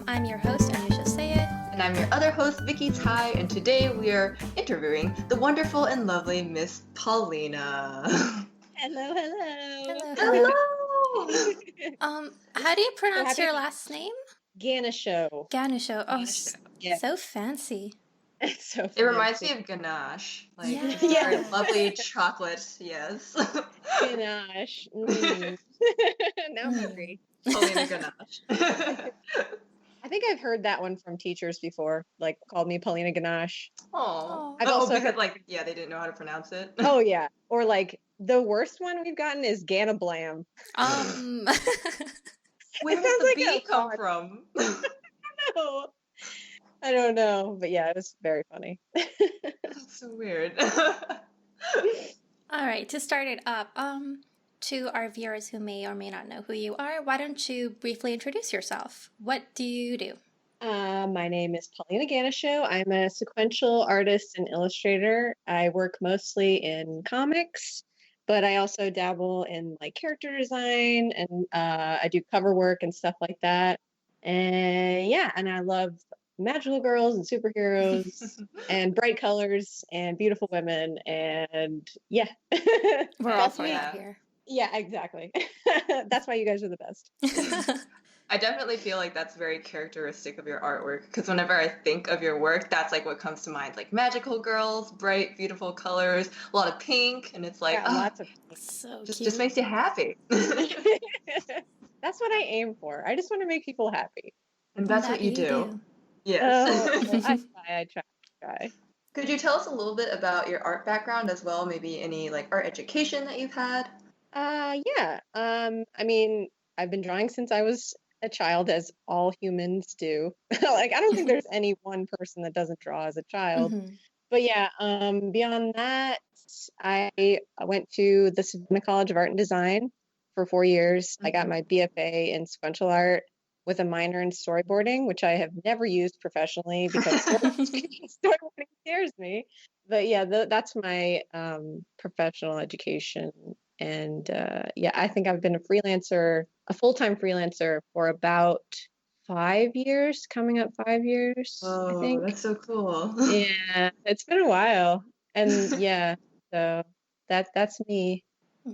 I'm your host, Anoosha Syed. And I'm your other host, Vicki Tsai, and today we are interviewing the wonderful and lovely Miss Paulina. Hello. Hello! How do you pronounce happy your to- last name? Ganucheau. Ganucheau. Oh, Yeah. so fancy. It's so It reminds me of ganache. Like, Yeah. very lovely chocolate, yes. Ganache. Now I'm hungry. Paulina Ganache. I think I've heard that one from teachers before, like called me Paulina Ganache. Oh, I've also because heard- they didn't know how to pronounce it. Oh yeah. Or like the worst one we've gotten is Ganablam. Where It does sounds the like B a come font. from? No. I don't know, but yeah, it was very funny. That's so weird. All right, to start it up, to our viewers who may or may not know who you are, why don't you briefly introduce yourself? What do you do? My name is Paulina Ganucheau. I'm a sequential artist and illustrator. I work mostly in comics, but I also dabble in like character design and I do cover work and stuff like that. And yeah, and I love magical girls and superheroes and bright colors and beautiful women and yeah. We're all That's for me. that here. Yeah, exactly. That's why you guys are the best. I definitely feel like that's very characteristic of your artwork because whenever I think of your work, that's like what comes to mind, like magical girls, bright, beautiful colors, a lot of pink, and it's like, Yeah, lots of So just cute. makes you happy. That's what I aim for. I just want to make people happy. And that's That what you do. Yes. I try. Could you tell us a little bit about your art background as well? Maybe any like art education that you've had? Yeah. I mean, I've been drawing since I was a child, as all humans do. Like, I don't think there's any one person that doesn't draw as a child. Mhm. But yeah, beyond that, I went to the Savannah College of Art and Design for 4 years. I got my BFA in sequential art with a minor in storyboarding, which I have never used professionally because storyboarding scares me. But yeah, that's my professional education. And yeah, I think I've been a full-time freelancer for about 5 years, coming up 5 years, I Oh, think. that's so cool. Yeah, it's been a while. And yeah, so that's me.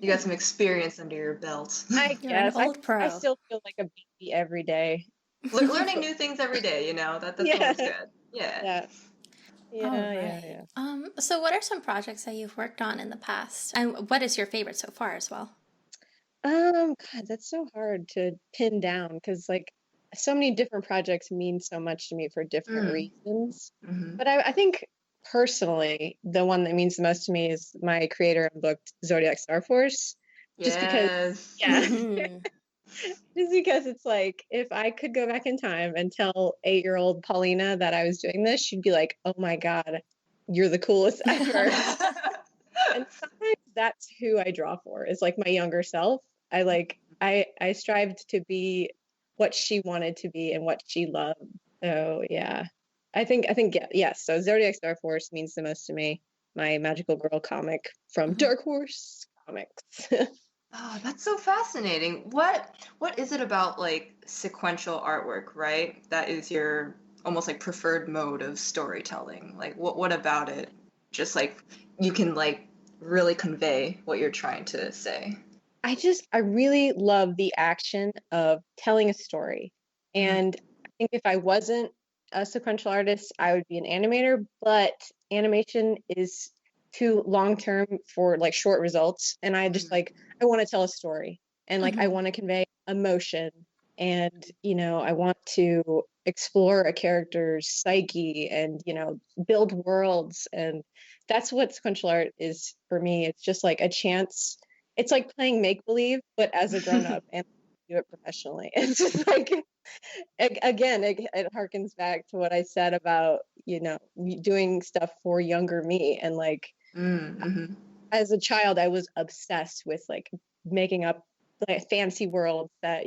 You got some experience under your belt. I You're an guess old pro. I still feel like a baby every day. Learning new things every day, that's Yeah. always good. Yeah. Yeah. All Yeah. right. So what are some projects that you've worked on in the past? And what is your favorite so far as well? God, that's so hard to pin down because like so many different projects mean so much to me for different reasons. Mm-hmm. But I think personally, the one that means the most to me is my creator and book Zodiac Starforce. Just because, yeah, Mhm. just because it's like if I could go back in time and tell 8-year-old Paulina that I was doing this, she'd be like, "Oh my God, you're the coolest ever." And sometimes that's who I draw for, is like my younger self. I strived to be what she wanted to be and what she loved. So yeah. I think yeah, yes. So Zodiac Starforce means the most to me. My magical girl comic from Dark Horse Comics. Oh, that's so fascinating. What is it about like sequential artwork, right? That is your almost like preferred mode of storytelling. Like what about it? Just like you can like really convey what you're trying to say. I really love the action of telling a story. And I think if I wasn't a sequential artist, I would be an animator, but animation is too long term for like short results. And I just I want to tell a story and like I want to convey emotion and I want to explore a character's psyche and build worlds, and that's what sequential art is for me. It's just like a chance. It's like playing make believe, but as a grown up and do it professionally. It's just like, again, it harkens back to what I said about, doing stuff for younger me. And like, as a child, I was obsessed with like making up like fancy worlds that,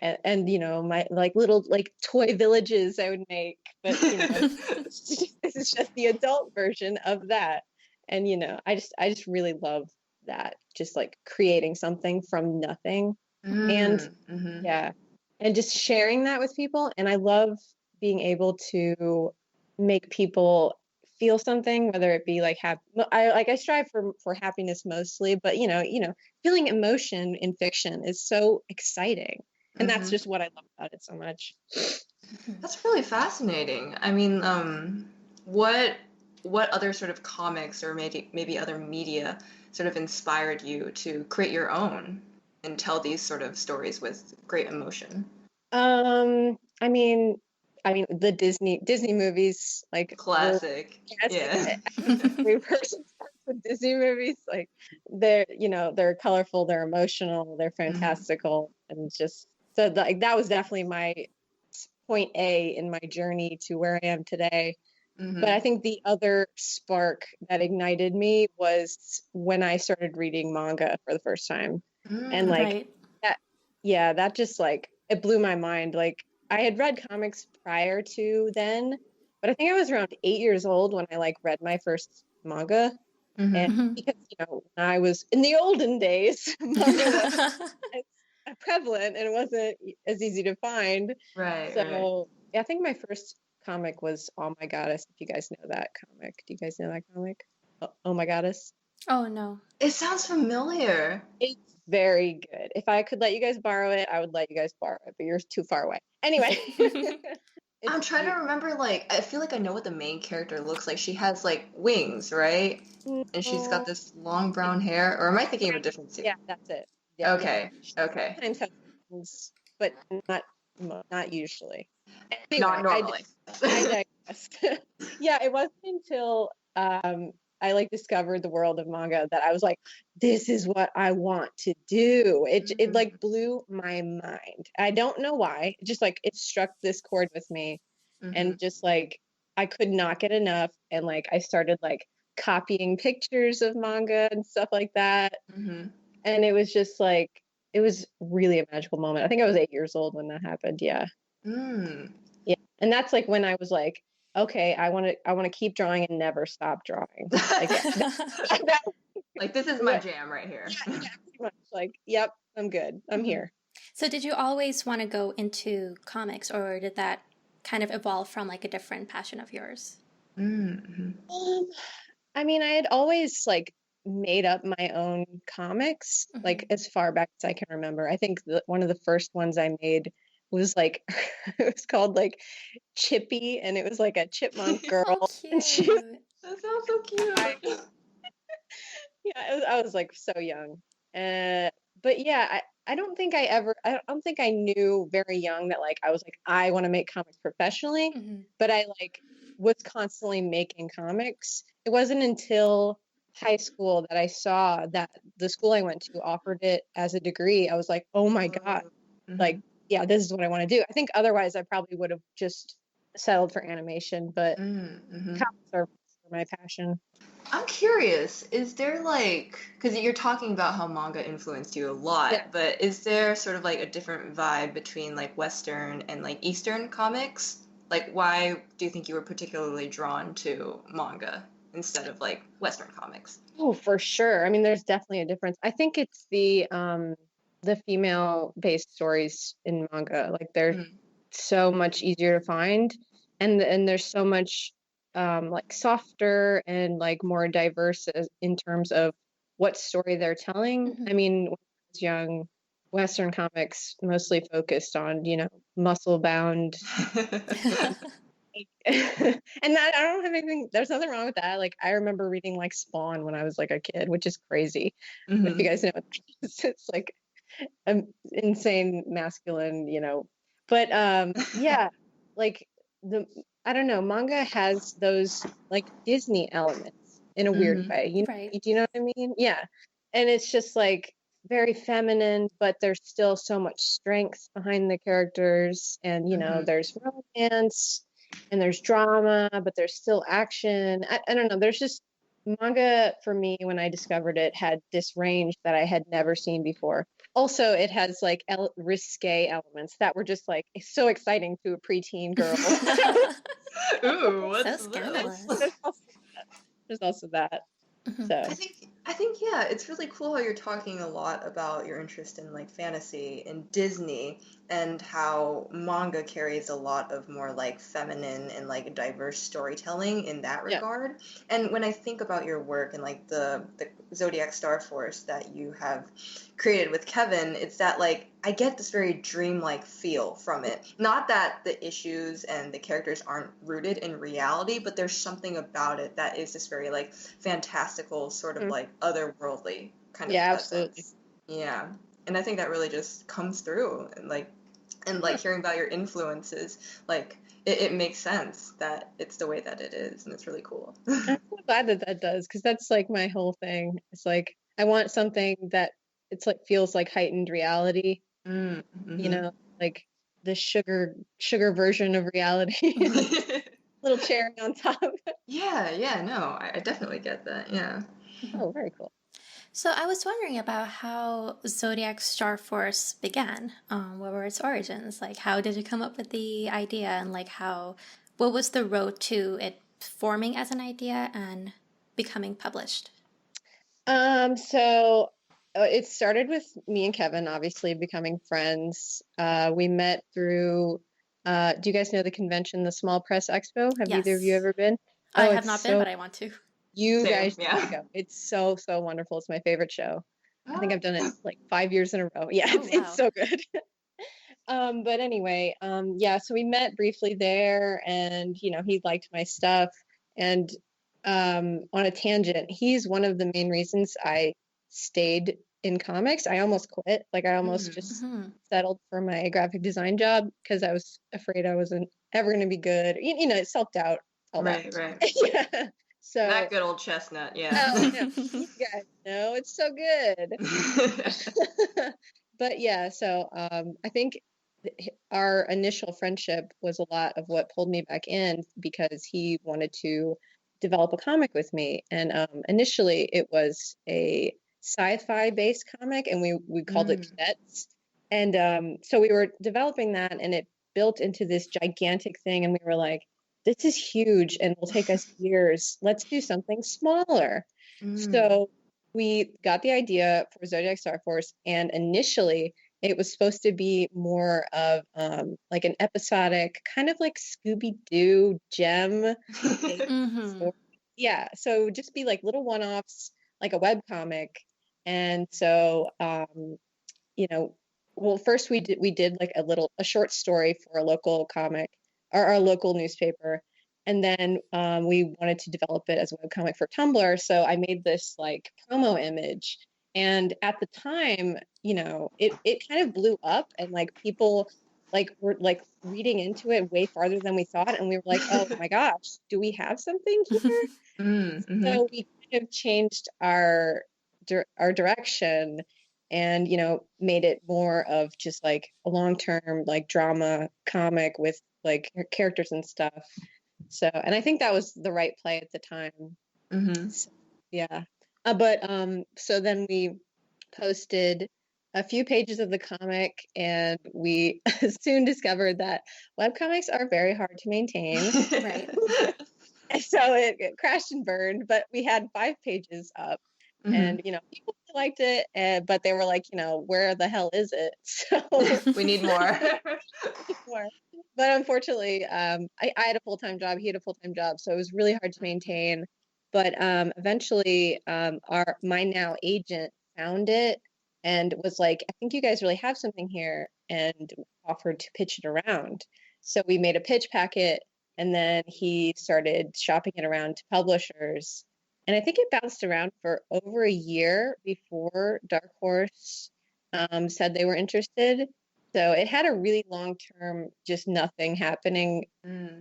and my like little like toy villages I would make. But, this is just the adult version of that. And, I just really love that, just like creating something from nothing. And yeah, and just sharing that with people. And I love being able to make people feel something, whether it be like I strive for happiness mostly, but feeling emotion in fiction is so exciting. And that's just what I love about it so much. That's really fascinating. I mean, what other sort of comics or maybe other media sort of inspired you to create your own and tell these sort of stories with great emotion? I mean the Disney movies, like classic. Yeah. Every person starts with Disney movies, like they're colorful, they're emotional, they're fantastical, and just so that was definitely my point A in my journey to where I am today. But I think the other spark that ignited me was when I started reading manga for the first time. And like that just like it blew my mind. Like I had read comics prior to then, but I think I was around 8 years old when I like read my first manga. And because when I was in the olden days, manga was prevalent and it wasn't as easy to find. Right. So I think my first comic was Oh My Goddess. If you guys know that comic, do you guys know that comic? Oh My Goddess. Oh no, it sounds familiar. It's very good. If I could let you guys borrow it, I would let you guys borrow it, but you're too far away. Anyway. I'm trying to remember, like, I feel like I know what the main character looks like. She has, like, wings, right? And she's got this long brown hair. Or am I thinking of a different scene? Yeah, that's it. Yeah, okay. Yeah. Sometimes has wings, but not usually. Anyway, not normally. I digress. Yeah, it wasn't until I like discovered the world of manga that I was like, this is what I want to do. It like blew my mind. I don't know why. Just like it struck this chord with me, and just like I could not get enough. And like I started like copying pictures of manga and stuff like that. And it was just like it was really a magical moment. I think I was 8 years old when that happened. Yeah. Yeah, and that's like when I was like, okay, I want to keep drawing and never stop drawing. Like this is my jam right here. Yeah, pretty much. Like, yep, I'm good. I'm here. So did you always want to go into comics, or did that kind of evolve from like a different passion of yours? I mean, I had always like made up my own comics, like as far back as I can remember. I think one of the first ones I made was like it was called like Chippy, and it was like a chipmunk girl. And that sounds so cute. Yeah, I was like so young. But yeah, I don't think I knew very young that like I was like I want to make comics professionally, but I like was constantly making comics. It wasn't until high school that I saw that the school I went to offered it as a degree. I was like, oh my God, like, yeah, this is what I want to do. I think otherwise I probably would have just settled for animation, but comics are my passion. I'm curious, is there like, because you're talking about how manga influenced you a lot, but is there sort of like a different vibe between like Western and like Eastern comics? Like, why do you think you were particularly drawn to manga instead of like Western comics? Oh, for sure. I mean, there's definitely a difference. I think it's the female-based stories in manga. Like they're so much easier to find, and there's so much like softer and like more diverse in terms of what story they're telling. I mean, when I was young, Western comics mostly focused on, muscle bound. And that I don't have anything, there's nothing wrong with that. Like I remember reading like Spawn when I was like a kid, which is crazy. But if you guys know what that is, it's like insane masculine, But yeah, like I don't know, manga has those like Disney elements in a weird way. Do you know what I mean? Yeah. And it's just like very feminine, but there's still so much strength behind the characters. And, there's romance and there's drama, but there's still action. I don't know. There's just manga for me, when I discovered it, had this range that I had never seen before. Also, it has like risque elements that were just like so exciting to a preteen girl. Ooh, what's so scandalous. There's also that. So I think, yeah, it's really cool how you're talking a lot about your interest in like fantasy and Disney and how manga carries a lot of more like feminine and like diverse storytelling in that Yeah. regard. And when I think about your work and like the Zodiac Starforce that you have created with Kevin, it's that like I get this very dreamlike feel from it. Not that the issues and the characters aren't rooted in reality, but there's something about it that is this very like fantastical sort of like otherworldly kind of Yeah, essence. absolutely. Yeah. And I think that really just comes through and like hearing about your influences, like it makes sense that it's the way that it is, and it's really cool. I'm so glad that that does, because that's like my whole thing. It's like I want something that it's like feels like heightened reality, you know, like the sugar version of reality, little cherry on top. Yeah, no, I definitely get that. Yeah. Oh, very cool. So I was wondering about how Zodiac Starforce began. What were its origins? Like, how did you come up with the idea, and like what was the road to it forming as an idea and becoming published? So it started with me and Kevin obviously becoming friends. We met through, do you guys know the convention, the Small Press Expo? Have either of you Yes. ever been? I Oh, have it's not been, but I want to. you Same, guys yeah. should go. It's so wonderful. It's my favorite show. I think Oh. I've done it like 5 years in a row. Yeah, Oh, it's wow. so good. But anyway, yeah, so we met briefly there, and you know, he liked my stuff. And on a tangent, he's one of the main reasons I stayed in comics. I almost quit. Like I almost just settled for my graphic design job because I was afraid I wasn't ever going to be good. You know, self-doubt, all that. Right. Yeah. So That good old chestnut, yeah. oh, I know. You guys know it's so good. But yeah, so I think our initial friendship was a lot of what pulled me back in because he wanted to develop a comic with me. And initially it was a sci-fi based comic, and we called it Cadets. And so we were developing that, and it built into this gigantic thing, and we were like, this is huge and will take us years. Let's do something smaller. So we got the idea for Zodiac Starforce, and initially it was supposed to be more of like an episodic, kind of like Scooby-Doo gem. Yeah, so it would just be like little one-offs, like a web comic. And so you know, well, first we did like a short story for a local comic or our local newspaper, and then we wanted to develop it as a webcomic for Tumblr. So I made this like promo image, and at the time, you know, it kind of blew up, and like people like were like reading into it way farther than we thought, and we were like, oh my gosh, do we have something here? So we kind of changed our direction, and you know, made it more of just like a long-term like drama comic with like characters and stuff. So, and I think that was the right play at the time. So, yeah. But so then we posted a few pages of the comic, and we soon discovered that webcomics are very hard to maintain. Right. So it crashed and burned, but we had 5 pages up, and you know, people liked it, but they were like, you know, where the hell is it? So We need more. But unfortunately, I had a full-time job, he had a full-time job, so it was really hard to maintain. But eventually, my now agent found it and was like, I think you guys really have something here, and offered to pitch it around. So we made a pitch packet, and then he started shopping it around to publishers. And I think it bounced around for over a year before Dark Horse said they were interested. So it had a really long-term, just nothing happening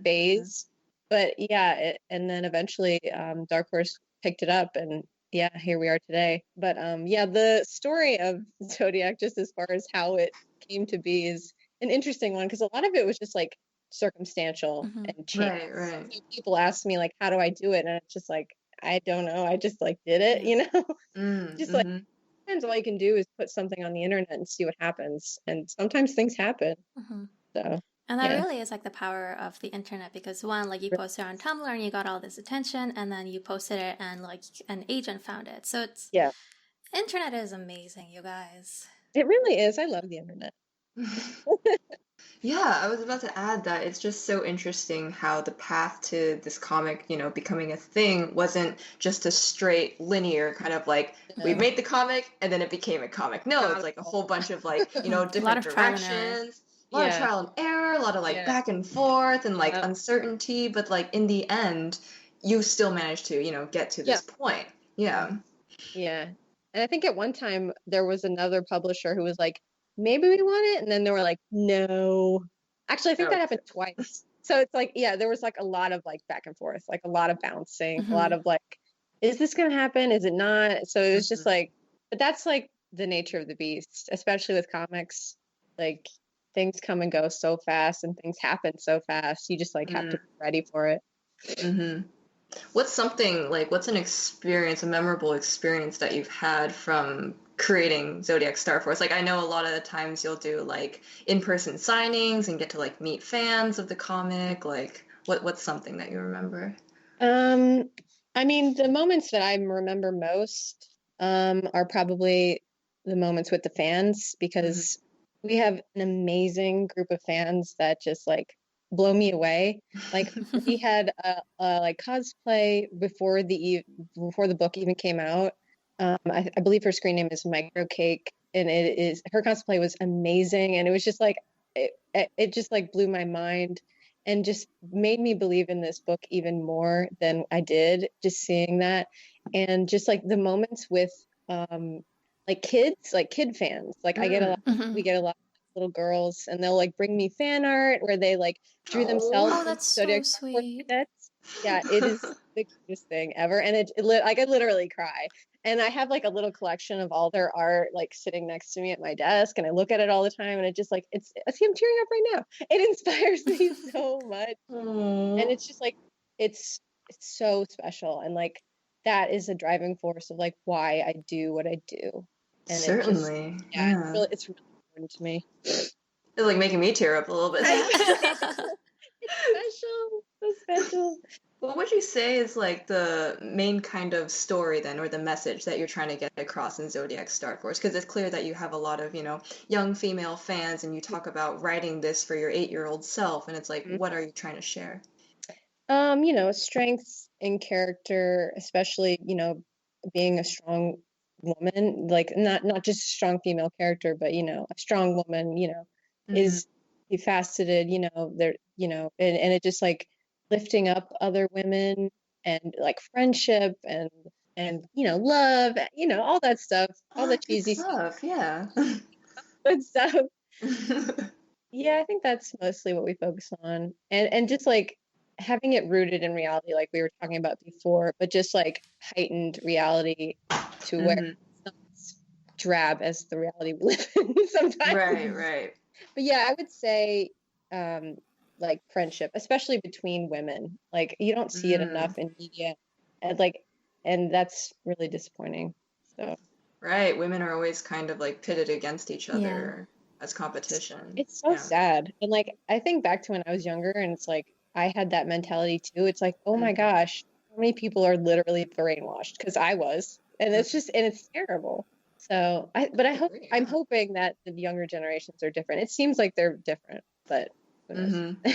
phase. But yeah, and then eventually Dark Horse picked it up, and yeah, here we are today. But yeah, the story of Zodiac, just as far as how it came to be, is an interesting one because a lot of it was just like circumstantial and chance. Right. So people ask me like, how do I do it? And it's just like, I don't know. I just like did it, you know? Just like sometimes all you can do is put something on the internet and see what happens. And sometimes things happen. So And that Yeah. really is like the power of the internet because one, like you posted on Tumblr and you got all this attention, and then you posted it and like an agent found it. So it's Yeah. internet is amazing, you guys. It really is. I love the internet. Yeah, I was about to add that it's just so interesting how the path to this comic, becoming a thing wasn't just a straight linear kind of like we No. made the comic and then it became a comic. No, Not it's at like a all. whole bunch of like, A lot different of trial and error. directions, a lot of Yeah. trial and error, a lot of like Yeah. back and forth and like Yep. uncertainty, but like in the end, you still managed to, get to this point. Yeah. Yeah. And I think at one time there was another publisher who was like, maybe we want it. And then they were like, no. Actually, I think that happened twice. So it's like, yeah, there was like a lot of like back and forth, like a lot of bouncing, a lot of like, is this going to happen? Is it not? So it was just like, but that's like the nature of the beast, especially with comics. Like things come and go so fast and things happen so fast. You just like have to be ready for it. Mm-hmm. What's an experience, a memorable experience that you've had from creating Zodiac Starforce? Like, I know a lot of the times you'll do like in-person signings and get to like meet fans of the comic. Like, what's something that you remember? I mean, the moments that I remember most are probably the moments with the fans because we have an amazing group of fans that just like blow me away. Like we had a like cosplay before the book even came out. I believe her screen name is Micro Cake, and her cosplay was amazing, and it was just like it just like blew my mind and just made me believe in this book even more than I did just seeing that. And just like the moments with like kids, like kid fans, like I get a lot, we get a lot of little girls and they'll like bring me fan art where they like drew themselves. Oh, that's so sweet. Yeah, it is the cutest thing ever. And I could literally cry. And I have like a little collection of all their art like sitting next to me at my desk, and I look at it all the time, and it just like I see I'm tearing up right now. It inspires me so much. And it's just like it's so special, and like that is a driving force of like why I do what I do. And Certainly. it's really important to me. It's like making me tear up a little bit. It's special, so special. What would you say is like the main kind of story then, or the message that you're trying to get across in Zodiac Starforce? Because it's clear that you have a lot of, young female fans, and you talk about writing this for your 8-year-old self, and it's like, what are you trying to share? Strengths in character, especially, being a strong woman, like not just a strong female character, but, a strong woman, is faceted, there, and it just like lifting up other women and like friendship and love, all that stuff, all the cheesy stuff. Yeah. Good stuff. Yeah, I think that's mostly what we focus on. And just like having it rooted in reality, like we were talking about before, but just like heightened reality to where it's not as drab as the reality we live in sometimes. Right. But yeah, I would say like friendship, especially between women. Like you don't see it enough in media. And that's really disappointing. So right, women are always kind of like pitted against each other as competition. It's so sad. And like I think back to when I was younger, and it's like I had that mentality too. It's like, oh my gosh, how many people are literally brainwashed? Because I was. And it's terrible. So I'm hoping that the younger generations are different. It seems like they're different, but I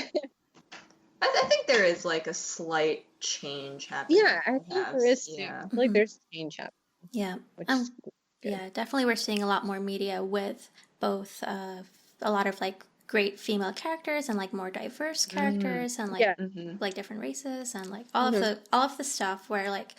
think there is like a slight change happening. Yeah, I think there is too. Yeah. Like there's change happening. Yeah. Yeah, definitely we're seeing a lot more media with both a lot of like great female characters and like more diverse characters and like like different races and like all of the stuff where like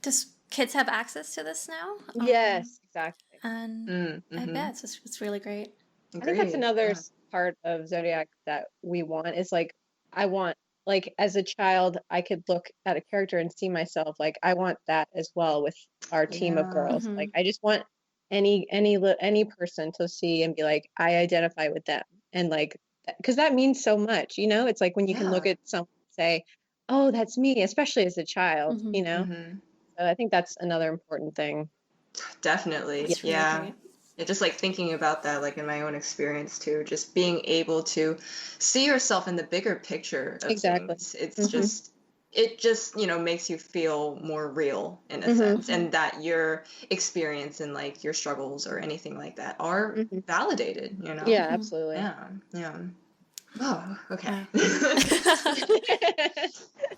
just kids have access to this now. Yes, exactly. And I bet it's really great. I think that's another part of Zodiac that we want is like I want like as a child I could look at a character and see myself, like I want that as well with our team of girls. Like I just want any person to see and be like I identify with them, and like because that means so much, it's like when you can look at someone and say, oh, that's me, especially as a child. So I think that's another important thing. Definitely. It's really great. Yeah, just like thinking about that, like in my own experience too, just being able to see yourself in the bigger picture of Exactly. things. It's Mm-hmm. just, it just, makes you feel more real in a Mm-hmm. sense, and that your experience and like your struggles or anything like that are Mm-hmm. validated, Yeah, absolutely. Yeah, yeah. Oh, okay.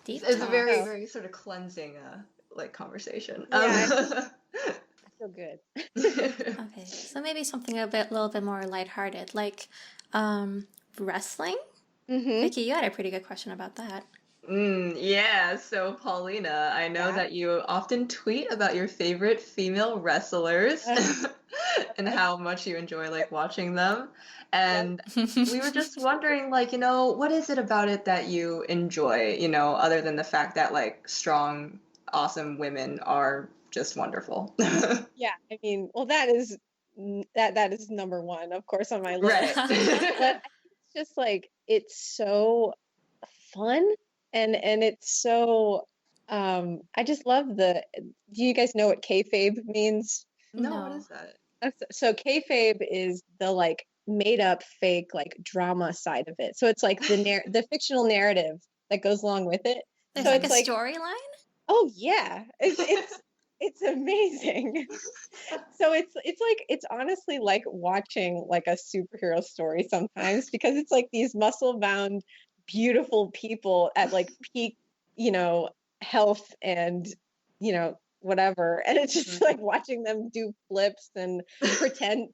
Deep It's a very, Oh. very sort of cleansing, like conversation. Yeah, I feel good. Okay, so maybe something little bit more lighthearted, like wrestling. Mm-hmm. Vicky, you had a pretty good question about that. Yeah, so Paulina, I know Yeah. that you often tweet about your favorite female wrestlers and how much you enjoy like watching them. And we were just wondering, like, what is it about it that you enjoy, other than the fact that like strong, awesome women are just wonderful. Yeah, I mean, well, that is number one, of course, on my list. Right. But I think it's just like it's so fun and it's so I just love do you guys know what kayfabe means? No, what No. is that? So kayfabe is the like made up fake like drama side of it. So it's like the fictional narrative that goes along with it. There's So like a it's like, storyline? oh yeah, it's amazing. So it's honestly like watching like a superhero story sometimes because it's like these muscle bound beautiful people at like peak, health and whatever, and it's just like watching them do flips and pretend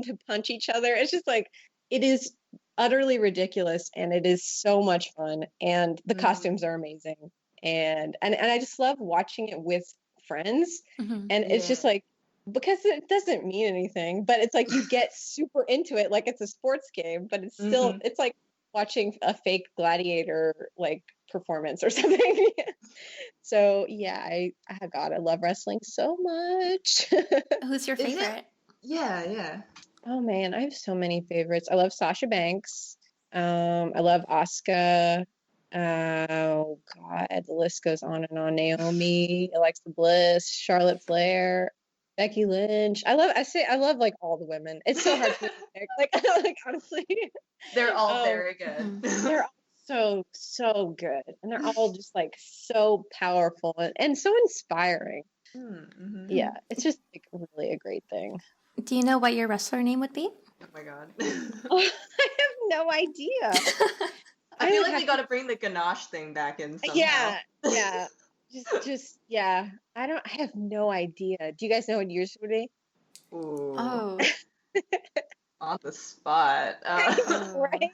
to punch each other. It's just like it is utterly ridiculous and it is so much fun and the costumes are amazing and I just love watching it with friends. Mm-hmm. And it's just like, because it doesn't mean anything, but it's like you get super into it like it's a sports game, but it's still it's like watching a fake gladiator like performance or something. So yeah, God, I love wrestling so much. Who's your Is it? favorite? Yeah. Oh man, I have so many favorites. I love Sasha Banks. I love Asuka. Oh God, the list goes on and on. Naomi, Alexa Bliss, Charlotte Flair, Becky Lynch. I love like all the women. It's so hard for me to pick. Like honestly, They're all very good. they're all so good, and they're all just like so powerful and so inspiring. Yeah, it's just like really a great thing. Do you know what your wrestler name would be? Oh my god. I have no idea. I feel like we got to bring the ganache thing back in somehow. Yeah. Just yeah. I have no idea. Do you guys know what yours would be? Ooh. Oh. On the spot. Right?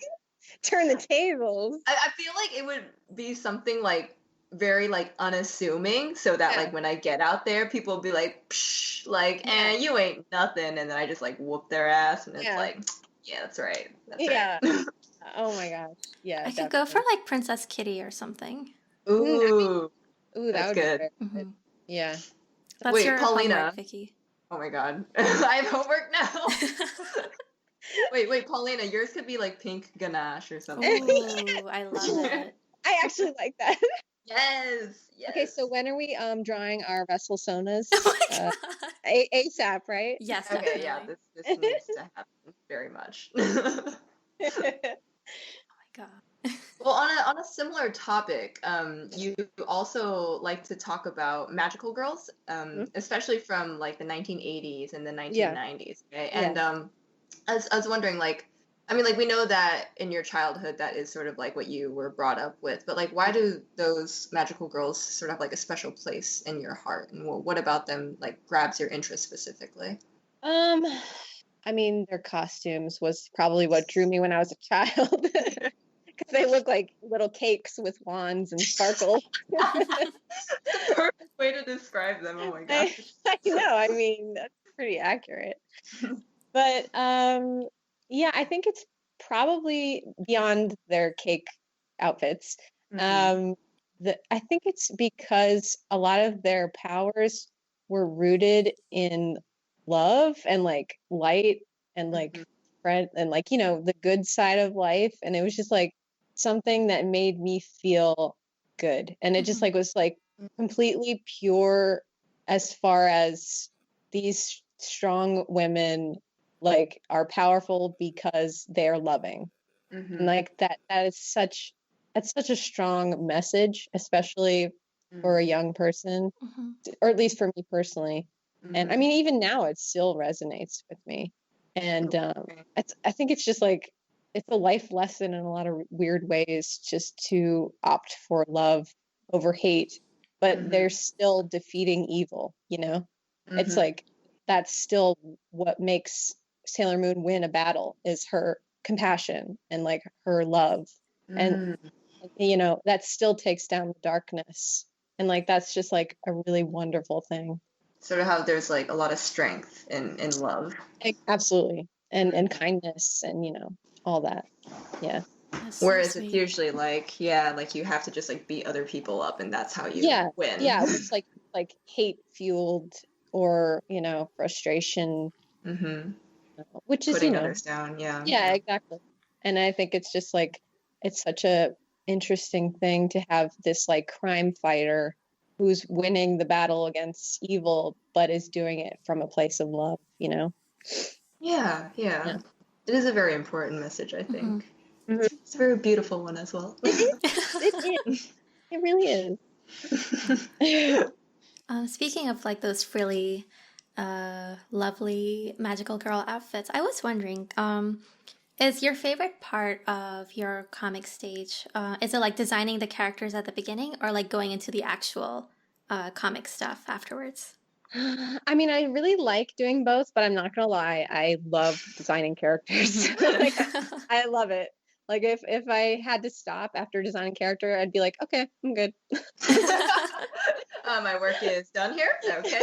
Turn the tables. I feel like it would be something like very like unassuming, so that like when I get out there, people will be like, psh, like, and you ain't nothing, and then I just like whoop their ass, and it's like, yeah, that's right. That's right. Oh my gosh. Yeah. I could go for like Princess Kitty or something. Ooh, that would good. Be good. Yeah. That's Wait, your Paulina. homework, Vicky. Oh my god. I have homework now. Wait, Paulina, yours could be like pink ganache or something. Ooh, I love it. I actually like that. Yes. Okay, so when are we drawing our vessel sonas? Oh my god. ASAP, right? Yes, Okay, definitely. yeah, this needs to happen very much. Oh my god. Well, on a similar topic, you also like to talk about magical girls, especially from like the 1980s and the 1990s. Okay? And I was wondering, like, I mean, like, we know that in your childhood that is sort of like what you were brought up with, but like, why do those magical girls sort of have like a special place in your heart, and what about them like grabs your interest specifically? I mean, their costumes was probably what drew me when I was a child. Because they look like little cakes with wands and sparkles. The perfect way to describe them. Oh my gosh. I know. I mean, that's pretty accurate. But yeah, I think it's probably beyond their cake outfits. I think it's because a lot of their powers were rooted in love and like light and like friend and like the good side of life, and it was just like something that made me feel good, and it just like was like completely pure as far as these strong women like are powerful because they're loving. And like that's such a strong message, especially for a young person, or at least for me personally. And I mean, even now it still resonates with me. And I think it's just like, it's a life lesson in a lot of weird ways, just to opt for love over hate, but they're still defeating evil, you know? It's like, that's still what makes Sailor Moon win a battle, is her compassion and like her love. And, you know, that still takes down the darkness. And like, that's just like a really wonderful thing. Sort of how there's like a lot of strength in love. Absolutely. And kindness and, you know, all that. Yeah. Whereas it's usually like, like you have to just like beat other people up and that's how you win. Yeah. It's like hate fueled, or, you know, frustration, which is, putting you know, others down. Yeah, exactly. And I think it's just like, it's such a interesting thing to have this like crime fighter who's winning the battle against evil, but is doing it from a place of love, you know? Yeah. It is a very important message, I think. It's a very beautiful one as well. It is. It really is. Speaking of like those frilly, lovely magical girl outfits, I was wondering, is your favorite part of your comic stage, is it like designing the characters at the beginning, or like going into the actual comic stuff afterwards? I mean, I really like doing both, but I'm not gonna lie, I love designing characters. Like, I love it. Like if I had to stop after designing character, I'd be like, okay, I'm good. My work is done here. Okay.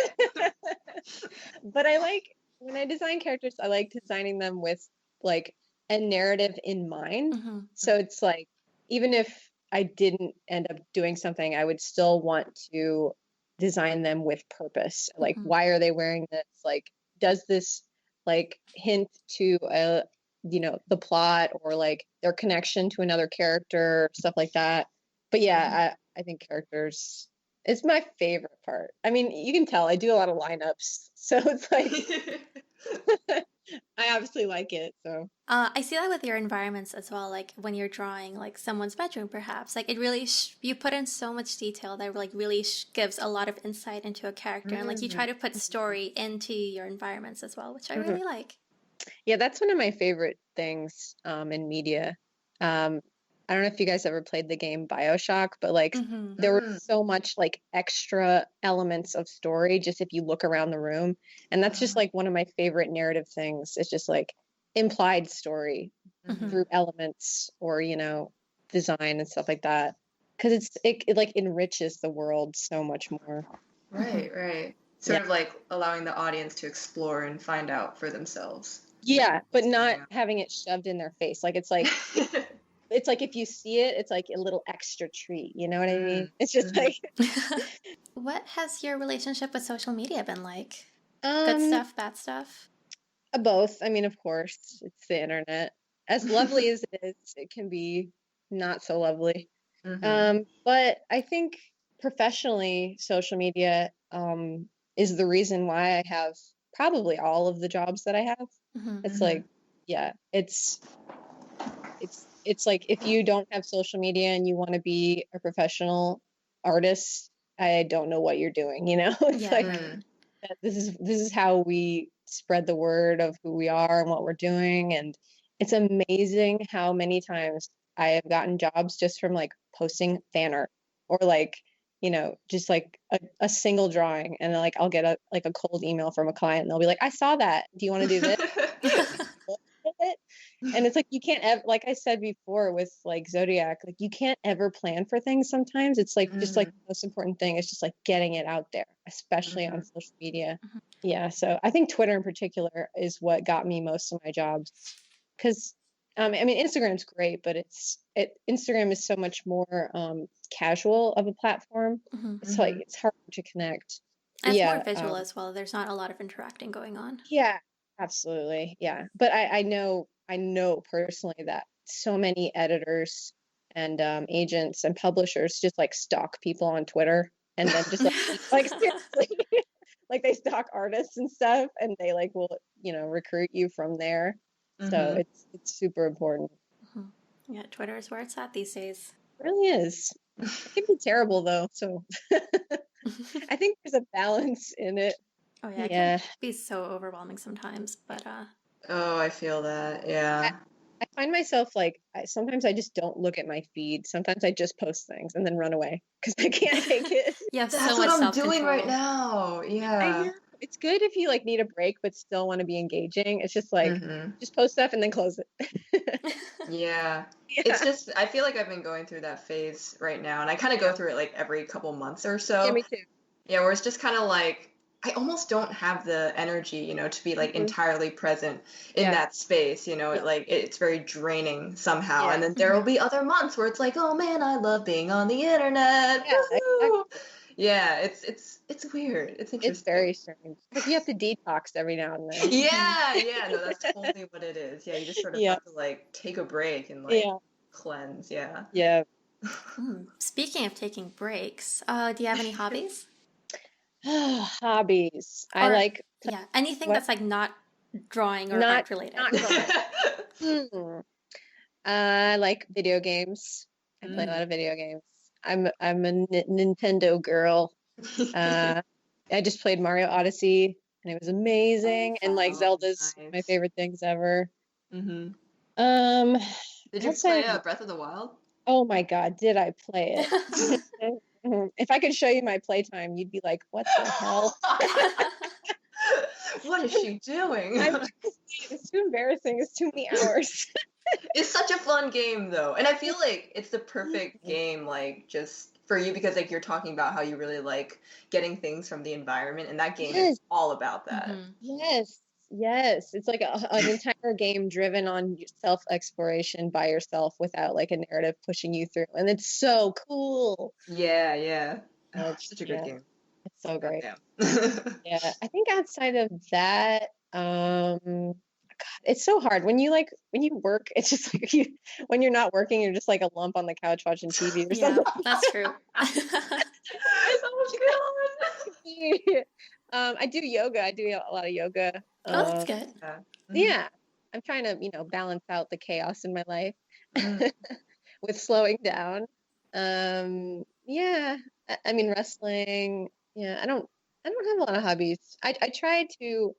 But I like, when I design characters, I like designing them with like a narrative in mind. So it's like, even if I didn't end up doing something, I would still want to design them with purpose. Like, why are they wearing this? Like, does this like hint to you know, the plot, or like their connection to another character, stuff like that. But yeah, I think characters is my favorite part. I mean, you can tell I do a lot of lineups, so it's like I obviously like it. So I see that with your environments as well. Like when you're drawing like someone's bedroom, perhaps, like it really you put in so much detail that like really gives a lot of insight into a character, and like you try to put story into your environments as well, which I really like. Yeah, that's one of my favorite things in media. I don't know if you guys ever played the game BioShock, but like there was so much like extra elements of story just if you look around the room. And that's just like one of my favorite narrative things. It's just like implied story through elements, or, you know, design and stuff like that. Because it like enriches the world so much more. Right. Sort of like allowing the audience to explore and find out for themselves. Yeah, but not having it shoved in their face. Like, it's like it's like if you see it, it's like a little extra treat. You know what I mean? It's just like. What has your relationship with social media been like? Good stuff, bad stuff? Both. I mean, of course, it's the internet. As lovely as it is, it can be not so lovely. But I think professionally, social media is the reason why I have probably all of the jobs that I have. It's like, yeah, it's like, if you don't have social media and you want to be a professional artist, I don't know what you're doing, you know? It's like, this is how we spread the word of who we are and what we're doing. And it's amazing how many times I have gotten jobs just from like posting fan art, or like, you know, just like a single drawing, and like I'll get a cold email from a client and they'll be like, I saw that, do you want to do this? And it's like, you can't ever, like I said before with like Zodiac, like you can't ever plan for things sometimes. It's like just like the most important thing is just like getting it out there, especially on social media. Yeah, so I think Twitter in particular is what got me most of my jobs, because I mean, Instagram's great, but Instagram is so much more casual of a platform. It's like it's hard to connect. And it's more visual as well. There's not a lot of interacting going on. Yeah, absolutely. Yeah, but I know personally that so many editors and agents and publishers just like stalk people on Twitter, and then just like seriously, like they stalk artists and stuff, and they like will, recruit you from there. So it's super important. Mhm. Yeah, Twitter is where it's at these days. It really is. It can be terrible though. So I think there's a balance in it. Oh yeah, it Yeah. can be so overwhelming sometimes, but Oh, I feel that. Yeah. I find myself like sometimes I just don't look at my feed. Sometimes I just post things and then run away because I can't take it. you have That's so what much I'm doing right self-control. now. I Yeah. know. It's good if you like need a break but still want to be engaging. It's just like just post stuff and then close it. Yeah. Yeah. It's just, I feel like I've been going through that phase right now, and I kind of go through it like every couple months or so. Yeah, me too. Yeah, where it's just kind of like, I almost don't have the energy, to be like entirely present in that space, it's very draining somehow. Yeah. And then there will be other months where it's like, oh man, I love being on the internet. Yeah, Woohoo! exactly. Yeah, it's weird. It's interesting. It's very strange. Like you have to detox every now and then. Yeah, no, that's totally what it is. Yeah, you just sort of have to like take a break and like cleanse. Yeah. Yeah. Speaking of taking breaks, do you have any hobbies? Hobbies. I Or- like Yeah, anything What? that's like not drawing or Not- art related. not drawing. I like video games. I play a lot of video games. I'm a Nintendo girl. I just played Mario Odyssey and it was amazing. And like Oh, Zelda's my nice. favorite things ever. Mm-hmm. Did you play Breath of the Wild? Oh my God, did I play it? If I could show you my playtime, you'd be like, what the hell? What is she doing? It's too embarrassing. It's too many hours. It's such a fun game though, and I feel like it's the perfect game, like just for you, because like you're talking about how you really like getting things from the environment, and that game is all about that. Yes. It's like an entire game driven on self-exploration by yourself without like a narrative pushing you through, and it's so cool. Yeah. Oh, it's such a good game. It's so great. Goddamn. Yeah, I think outside of that, God, it's so hard when you work. It's just like when you're not working, you're just like a lump on the couch watching TV or Yeah, something. that's true. I do yoga. I do a lot of yoga. Oh, that's good. Yeah, I'm trying to balance out the chaos in my life with slowing down. Yeah, I mean wrestling. Yeah, I don't have a lot of hobbies. I try to,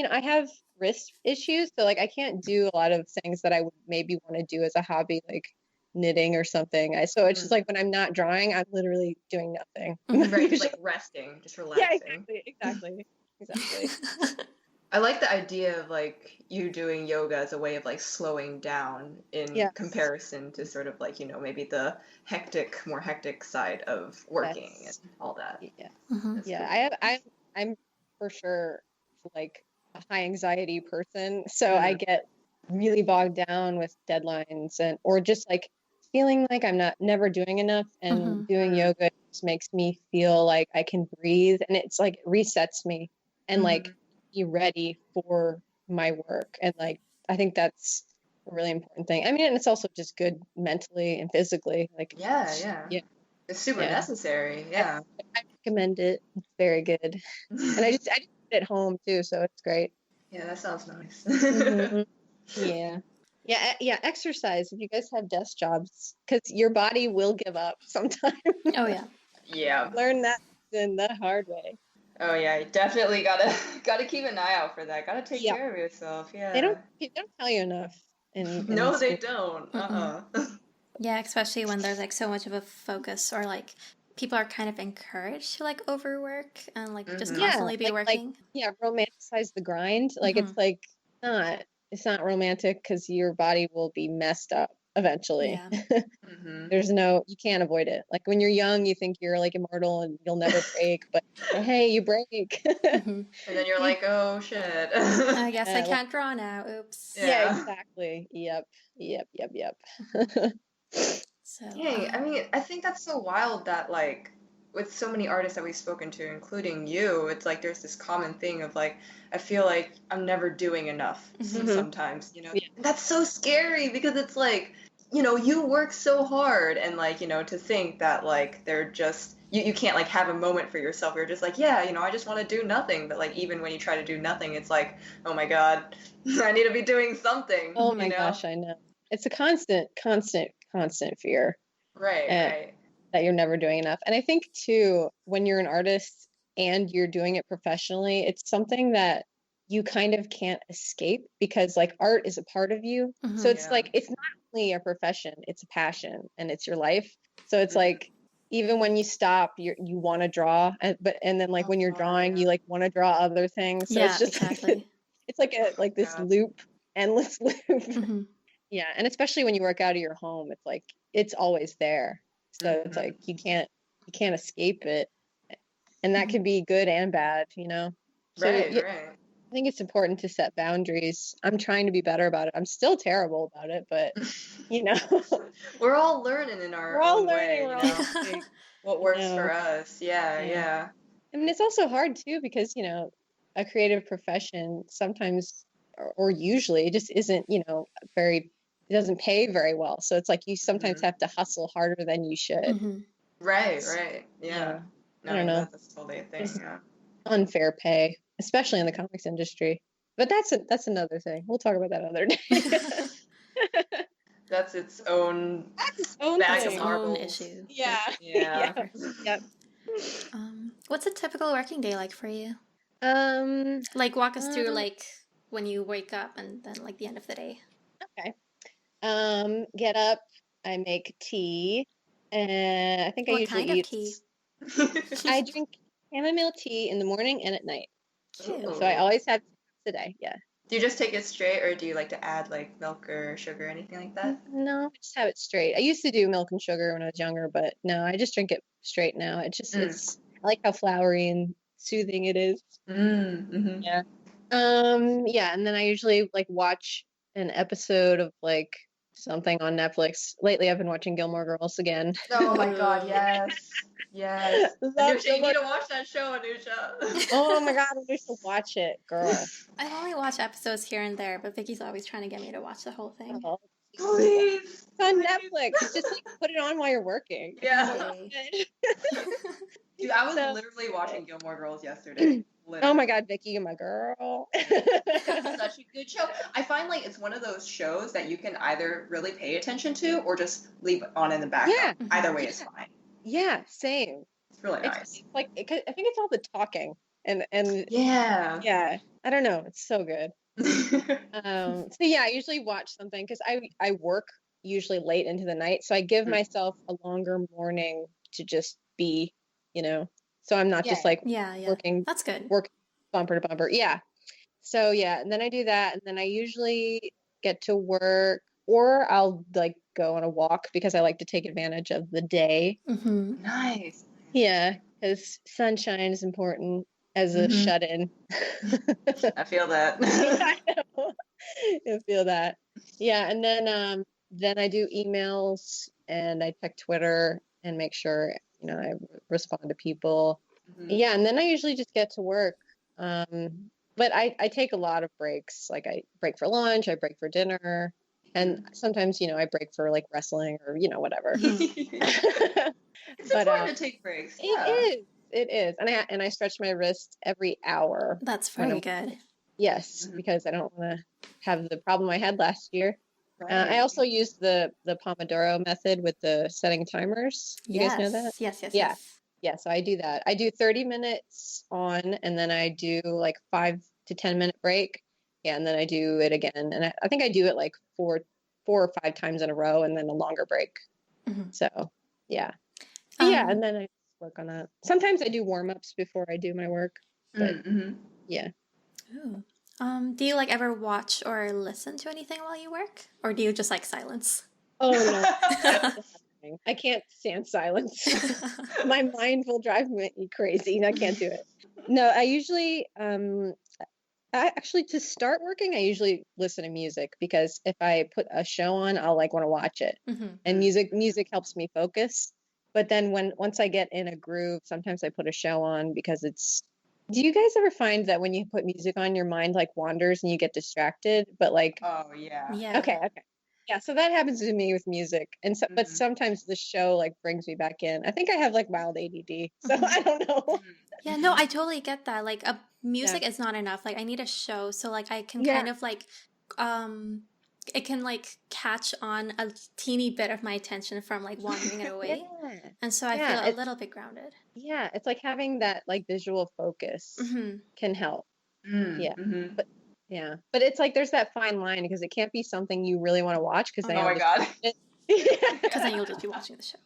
I have wrist issues, so like I can't do a lot of things that I would maybe want to do as a hobby, like knitting or something. So it's just like when I'm not drawing, I'm literally doing nothing. Right, just like resting, just relaxing. Yeah, exactly. I like the idea of like you doing yoga as a way of like slowing down in comparison to sort of like, maybe the more hectic side of working and all that. Yeah. Yeah. Cool. I'm for sure like a high anxiety person. So I get really bogged down with deadlines or just like feeling like I'm never doing enough, and doing yoga just makes me feel like I can breathe, and it's like it resets me and like be ready for my work. And like I think that's a really important thing. I mean, and it's also just good mentally and physically. Like yeah. It's super necessary. Yeah. I recommend it. It's very good. And I just did it at home too, so it's great. Yeah, that sounds nice. Yeah. Exercise. If you guys have desk jobs, because your body will give up sometime. Oh yeah. Yeah. Learn that in the hard way. Oh yeah, you definitely gotta keep an eye out for that. Gotta take care of yourself. Yeah. They don't tell you enough. No, they don't. Yeah, especially when there's like so much of a focus, or like people are kind of encouraged to like overwork and like just constantly be working. Romanticize the grind. Like it's like it's not romantic because your body will be messed up eventually. Yeah. You can't avoid it. Like when you're young, you think you're like immortal and you'll never break, but hey, you break. And then you're like, oh shit. I guess I can't draw now. Oops. Yeah, exactly. Yep. So yeah, I mean, I think that's so wild that like with so many artists that we've spoken to, including you, it's like there's this common thing of like, I feel like I'm never doing enough sometimes, And that's so scary because it's like, you know, you work so hard, and like, you know, to think that like they're just you can't like have a moment for yourself. You're just like, yeah, you know, I just want to do nothing. But like even when you try to do nothing, it's like, oh my God, I need to be doing something, Oh you my know? gosh, I know. It's a constant fear Right, uh, right. that you're never doing enough. And I think too, when you're an artist and you're doing it professionally, it's something that you kind of can't escape because like art is a part of you. So it's Yeah. like it's not only a profession, it's a passion and it's your life. So it's Mhm. like even when you stop, you want to draw, and then like when you're drawing, yeah. you like want to draw other things. So Yeah, it's just like exactly. it's like this Yeah. loop, endless loop. Hmm. Yeah, and especially when you work out of your home, it's like it's always there. So it's Mhm. like you can't escape it. And that Hmm. could be good and bad, you know. So Right, yeah, right. I think it's important to set boundaries. I'm trying to be better about it. I'm still terrible about it, but you know, We're all learning in we're our all own learning, way, we're you all know, learning. what I works for know. us. Yeah, Yeah. yeah. I mean, it's also hard too because, you know, a creative profession sometimes or usually it just isn't, you know, very it doesn't pay very well. So it's like you sometimes Mhm. have to hustle harder than you should. Hmm. Right, right. Yeah. Yeah. I No, don't yeah, know. that's totally a thing, There's yeah. unfair pay, especially in the comics industry. But that's another thing. We'll talk about that another day. That's its own That's its own bag That's of its thing. own marbles. issue. Yeah. Yeah. Yeah. Yep. What's a typical working day like for you? Um, Like, walk us through uh, like when you wake up and then like the end of the day. okay. Get up, I make tea, and I think I What usually kind of eat. tea? I drink chamomile tea in the morning and at night. Cute. So I Ooh. always have 2 cups a day. Yeah. Do you just take it straight, or do you like to add like milk or sugar or anything like that? No, I just have it straight. I used to do milk and sugar when I was younger, but no, I just drink it straight now. Mm. I like how flowery and soothing it is. Mm-hmm. Yeah. Yeah, and then I usually like watch an episode of like something on Netflix. Lately I've been watching Gilmore Girls again. Oh my God, Ooh. yes. Yes. Love Anusha, you Gilmore. need to watch that show, Anusha. Oh my God, I wish to watch it, girl. I've only watched episodes here and there, but Vicky's always trying to get me to watch the whole thing. Oh, Please. it's on Please. Netflix. Just like put it on while you're working. Yeah. Yay. Dude, I was So- literally watching Gilmore Girls yesterday. Oh Literally. my God, Vicky, you're my girl. Such a good show. I find like it's one of those shows that you can either really pay attention to or just leave on in the background. Yeah. Either way is fine. Yeah, same. It's really It's nice. like I think it's all the talking and Yeah. yeah, I don't know. It's so good. So yeah, I usually watch something because I work usually late into the night, so I give myself a longer morning to just be, you know, so I'm not just like Yeah, yeah. working That's good. bumper to bumper. Yeah. So yeah, and then I do that, and then I usually get to work, or I'll like go on a walk because I like to take advantage of the day. Mm-hmm. Nice. Yeah, because sunshine is important as a Mhm. shut-in. I feel that. I know. I feel that. Yeah, and then I do emails and I check Twitter and make sure, you know, I respond to people. Mhm. Yeah, and then I usually just get to work. But I take a lot of breaks. Like I break for lunch, I break for dinner, and sometimes, you know, I break for like wrestling or, you know, whatever. It's But important to take breaks. Yeah. it is. And I stretch my wrist every hour That's when very I'm good. yes, Mhm. because I don't want to have the problem I had last year. I Right. also use the Pomodoro method with the setting timers. You guys know that? Yes, yes, Yeah. yes. Yeah, so I do that. I do 30 minutes on, and then I do like 5 to 10 minute break. Yeah, and then I do it again. And I think I do it like four or 5 times in a row and then a longer break. Mhm. So yeah. Yeah, Um, and then I just work on that. Sometimes I do warm-ups before I do my work. But Mm-hmm. yeah. ooh. Do you like ever watch or listen to anything while you work? Or do you just like silence? Oh no. I can't stand silence. My mind will drive me crazy. I can't do it. No, I usually actually to start working, I usually listen to music because if I put a show on, I'll like want to watch it. Mm-hmm. And music helps me focus. But then once I get in a groove, sometimes I put a show on because it's do you guys ever find that when you put music on, your mind like wanders and you get distracted? But like Oh yeah. Yeah. okay. Yeah, so that happens to me with music, and so, but Mhm. sometimes the show like brings me back in. I think I have like mild ADD, so Mhm. I don't know. Yeah, no, I totally get that. Like a Yeah, music is not enough. Like I need a show so like I can yeah, kind of like um it can like catch on a teeny bit of my attention from like wandering it yeah, away. And so I yeah. feel a little bit grounded. It's like having that like visual focus Hmm. can help. Yeah, Mm-hmm. but but it's like there's that fine line because it can't be something you really want to watch because Oh then my you'll just God. watch it. Because then you'll just be watching the show.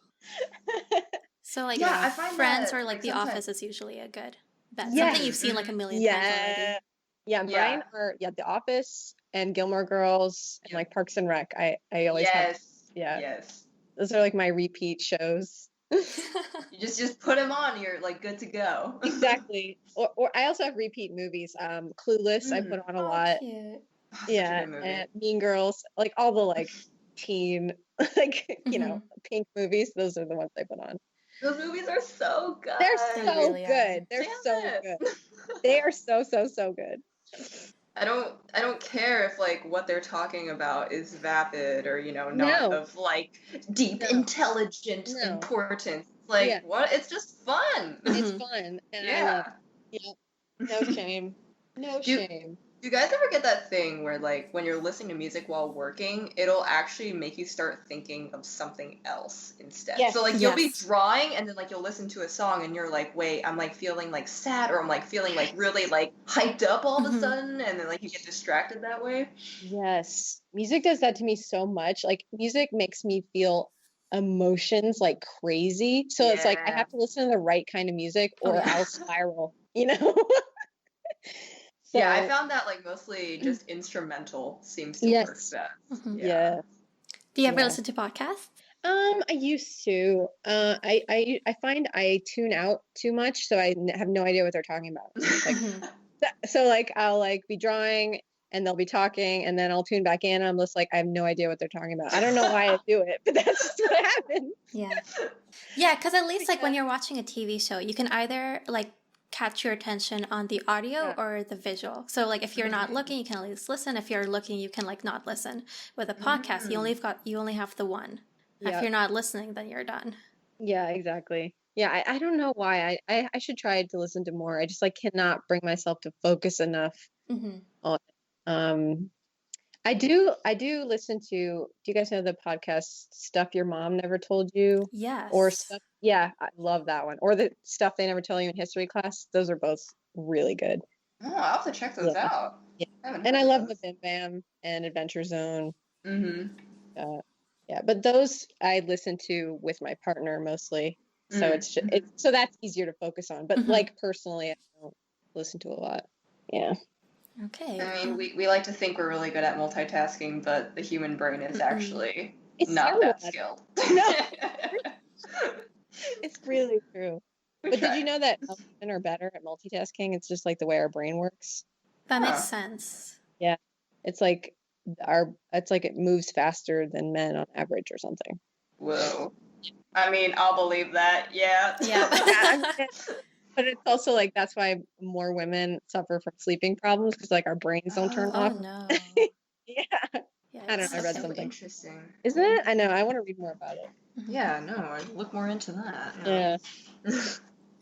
So like Yeah, I find Friends that or like like The sometimes. Office is usually a good bet. Something you've Yes. seen like a million times Yeah. already. Yeah, Yeah. mine are The Office and Gilmore Girls and Yep. like Parks and Rec. I always have, Yes. yeah. Yes. Those are like my repeat shows. You just put them on, you're like good to go. Exactly. Or I also have repeat movies. Clueless I put Mm. on a Oh, lot. cute. Oh, such a Yeah, good movie. and Mean Girls, like all the like teen like, Hmm. pink movies, those are the ones I put on. Those movies are so They're They good. so really are. good. They're Damn so it. good. They are so so so good. I don't care if like what they're talking about is vapid or not No, of like deep no, intelligent no. importance. Yeah, Like what? It's just fun. it's Hmm. fun and I love Yeah. it. Yep. No shame. No Do you, shame. do you guys ever get that thing where like when you're listening to music while working, it'll actually make you start thinking of something else instead? Yes. So like you'll be Yes. drawing and then like you'll listen to a song and you're like, wait, I'm like feeling like sad or I'm like feeling like really like hyped up all of a Hmm. sudden and then like you get distracted that way. Yes. Music does that to me so much. Like music makes me feel emotions like crazy. So it's like I Yeah. have to listen to the right kind of music Oh or yeah. I'll spiral, you know? Yeah, I So, found that like mostly just instrumental seems to work yes. best. Hmm. Yeah. Yeah. Do you ever Yeah. listen to podcasts? I used to. I find I tune out too much, so have no idea what they're talking about. Like, Hmm. so like I'll like be drawing and they'll be talking, and then I'll tune back in. And I'm just like I have no idea what they're talking about. I don't know why I do it, but that's just what happens. Yeah. Yeah, because at least like when Yeah. you're watching a TV show, you can either like catch your attention on the audio Yeah. or the visual. So like if you're not looking, you can at least listen. If you're looking, you can like not listen. With a podcast, you only have the one. If Yeah. you're not listening, then you're done. Yeah. Exactly. Yeah. I don't know why. I should try to listen to more. I just like cannot bring myself to focus enough Hmm. on it. I do listen to, do you guys know the podcast Stuff Your Mom Never Told You? Or Yes. stuff, yeah, I love that one. Or the Stuff They Never Tell You in History Class. Those are both really good. Oh, I'll have to check those Yeah. out. Yeah. I haven't And heard I of love the those. Bim Bam and Adventure Zone. Mm-hmm. Uh, yeah, but those I listen to with my partner mostly. So Mm-hmm. so that's easier to focus on. But Hmm. like personally, I don't listen to a lot. Yeah. Okay. I mean, we like to think we're really good at multitasking, but the human brain is Mm-mm. actually It's not terrible. that skilled. No, it's really true. We But did you try. know that women are better at multitasking? It's just like the way our brain works. That makes Huh. sense. Yeah. It's like it's like it moves faster than men on average or something. Whoa. I mean, I'll believe that. Yeah. Yeah. Yeah, but it's also like that's why more women suffer from sleeping problems because like our brains don't turn Oh off. Oh, no. Yeah. I don't Yikes. know. I read Okay. so something. interesting. Isn't it? I know. I want to read more about it. Mhm. Yeah, no, I'd look more into that. Yeah.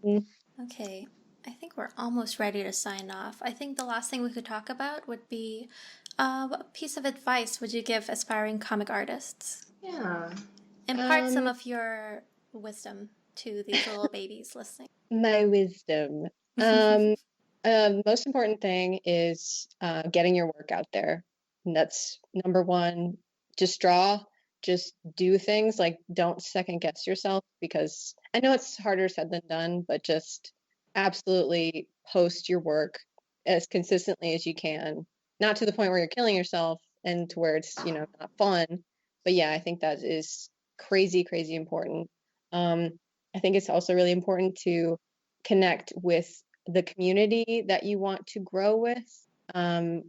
Mm. Okay. I think we're almost ready to sign off. I think the last thing we could talk about would be what piece of advice would you give aspiring comic artists? Yeah. Impart some of your wisdom to these little babies listening. My wisdom. Most important thing is getting your work out there. And that's number one. Just draw, just do things. Like don't second guess yourself because I know it's harder said than done, but just absolutely post your work as consistently as you can. Not to the point where you're killing yourself and to where it's, not fun. But yeah, I think that is crazy, crazy important. I think it's also really important to connect with the community that you want to grow with, and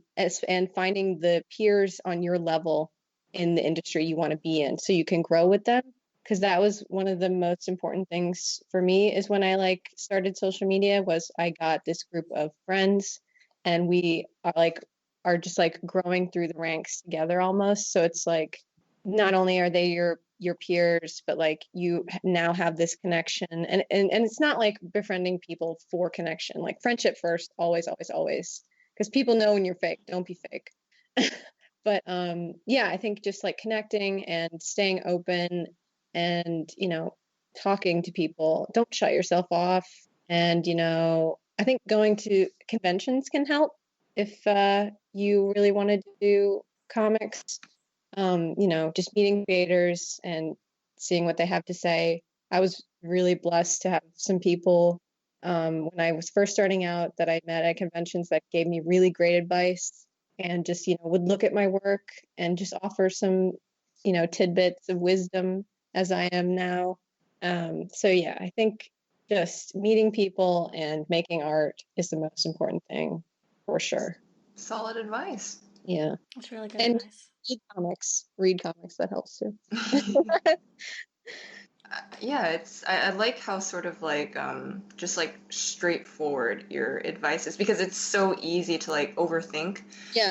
finding the peers on your level in the industry you want to be in so you can grow with them. Because that was one of the most important things for me is when I like started social media was I got this group of friends and we are just like growing through the ranks together almost. So it's like not only are they your peers, but like you now have this connection, and it's not like befriending people for connection, like friendship first, always, always, always, because people know when you're fake. Don't be fake. But yeah, I think just like connecting and staying open and, talking to people. Don't shut yourself off. And, I think going to conventions can help if you really want to do comics. Just meeting creators and seeing what they have to say. I was really blessed to have some people when I was first starting out that I met at conventions that gave me really great advice and just, would look at my work and just offer some, tidbits of wisdom as I am now. So yeah, I think just meeting people and making art is the most important thing for sure. Solid advice. Yeah. That's really good And advice. read comics, that helps too. Yeah, I like how sort of like just like straightforward your advice is, because it's so easy to like overthink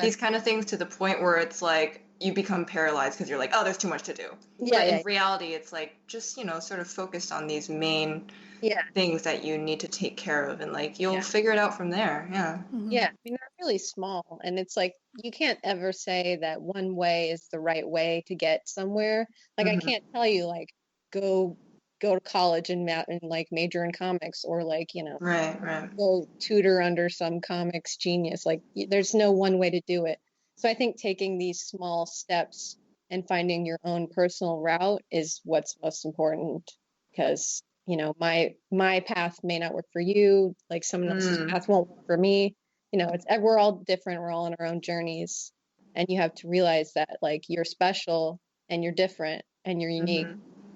these kind of things to the point where it's like you become paralyzed because you're like, oh, there's too much to do. But in reality, it's like just, sort of focused on these main things that you need to take care of, and like you'll figure it out from there. Yeah. Yeah, I mean, they're really small, and it's like you can't ever say that one way is the right way to get somewhere. Like I can't tell you like go to college and like major in comics, or like, Right. go tutor under some comics genius. Like there's no one way to do it. So I think taking these small steps and finding your own personal route is what's most important, because my path may not work for you, like someone else's path won't work for me. We're all different, we're all on our own journeys, and you have to realize that like you're special and you're different and you're unique,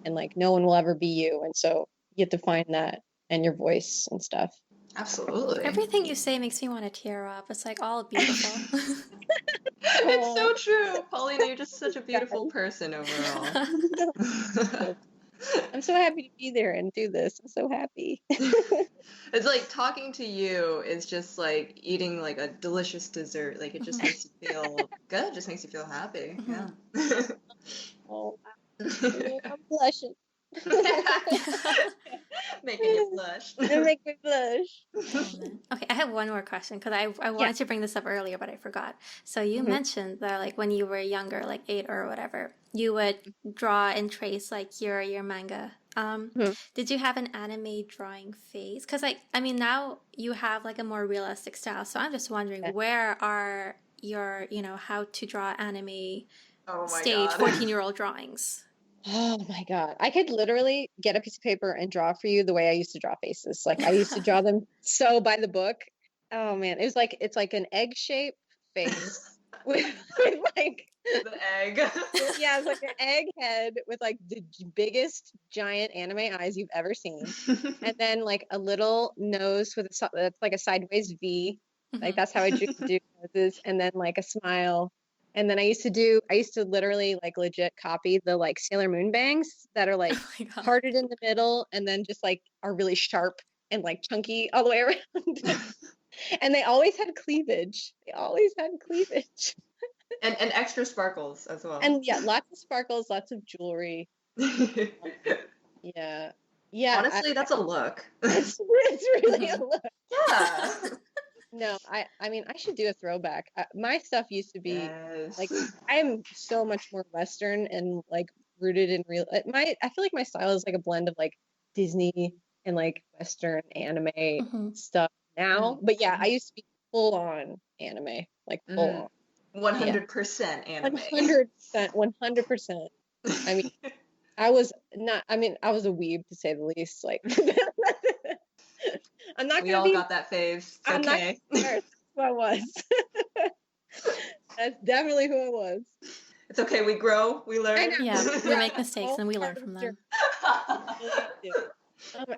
and like no one will ever be you, and so you have to find that and your voice and stuff. Absolutely. Everything you say makes me want to tear up. It's like all beautiful. It's so true. Paulina, you're just such a beautiful person overall. I'm so happy to be there and do this. I'm so happy. It's like talking to you is just like eating like a delicious dessert. Like it just makes you feel good. Just makes you feel happy. Yeah. Oh, I'm blushing. Making you blush. Make me blush. Oh, okay, I have one more question because I wanted to bring this up earlier, but I forgot. So you mentioned that like when you were younger, like 8 or whatever, you would draw and trace like your manga. Did you have an anime drawing phase? Because I mean now you have like a more realistic style. So I'm just wondering, where are your how to draw anime stage 14-year-old drawings? Oh my God. I could literally get a piece of paper and draw for you the way I used to draw faces. Like I used to draw them so by the book. Oh man. It's like an egg-shaped face with like the egg. Yeah, it's like an egg head with like the biggest giant anime eyes you've ever seen. And then like a little nose with that's like a sideways V. Like that's how I do noses, and then like a smile. And then I used to literally like legit copy the like Sailor Moon bangs that are like parted in the middle and then just like are really sharp and like chunky all the way around. And they always had cleavage. And extra sparkles as well. And yeah, lots of sparkles, lots of jewelry. Yeah. Honestly, that's a look. It's really a look. Yeah. No, I mean, I should do a throwback. My stuff used to be like, I am so much more Western and like rooted in real. I feel like my style is like a blend of like Disney and like Western anime stuff now. But yeah, I used to be full on anime, like full on. 100% anime. 100%. I mean, I was a weeb to say the least. Like, I'm not. We all got that phase. It's okay. That's who I was. That's definitely who I was. It's okay. We grow. We learn. Yeah, we make mistakes and we learn from them.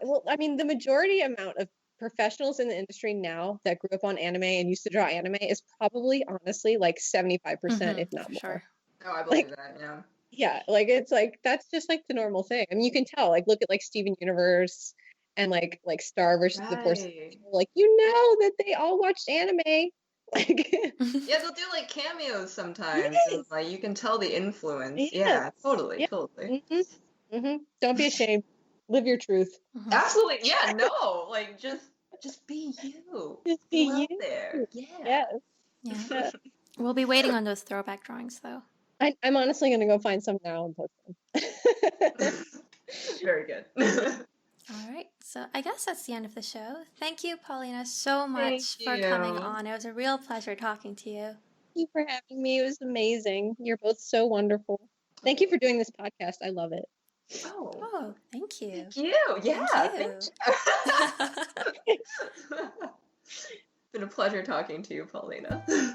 Well, I mean, the majority amount of professionals in the industry now that grew up on anime and used to draw anime is probably honestly like 75%, if not more. Sure. Oh, I believe that. Yeah. Yeah, like it's like that's just like the normal thing. I mean, you can tell. Like, look at like Steven Universe and like Star versus the Force. Like, that they all watched anime. Like, Yeah, they'll do like cameos sometimes, and yes, like you can tell the influence. yes, Yeah, totally, yeah. totally. Don't be ashamed. Live your truth. Mhm. Absolutely, yeah, no, like just be you. Just Go be out there. you. Yeah. Yes. Yeah. Yeah. We'll be waiting on those throwback drawings, though. I'm honestly gonna go find some now and post them. Very good. All right, so I guess that's the end of the show. Thank you, Paulina, so Thank much for coming you. on. It was a real pleasure talking to you. Thank you for having me. It was amazing. You're both so wonderful. Thank you for doing this podcast. I love it. Oh, Oh, thank you. thank you. Yeah, Thank thank you. It's been a pleasure talking to you, Paulina. All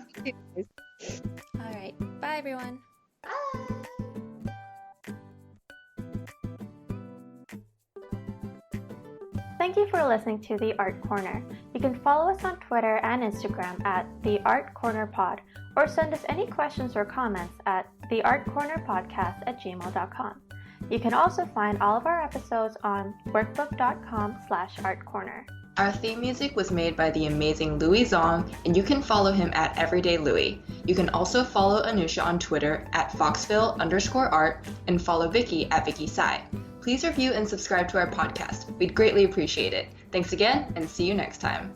right, bye, everyone. Thank you for listening to The Art Corner. You can follow us on Twitter and Instagram at The Art Corner Pod, or send us any questions or comments at theartcornerpodcast@gmail.com. You can also find all of our episodes on workbook.com/artcorner. Our theme music was made by the amazing Louis Zong, and you can follow him at Everyday Louis. You can also follow Anoosha on Twitter at Foxville_art and follow Vicki at Vicki Tsai. Please review and subscribe to our podcast. We'd greatly appreciate it. Thanks again, and see you next time.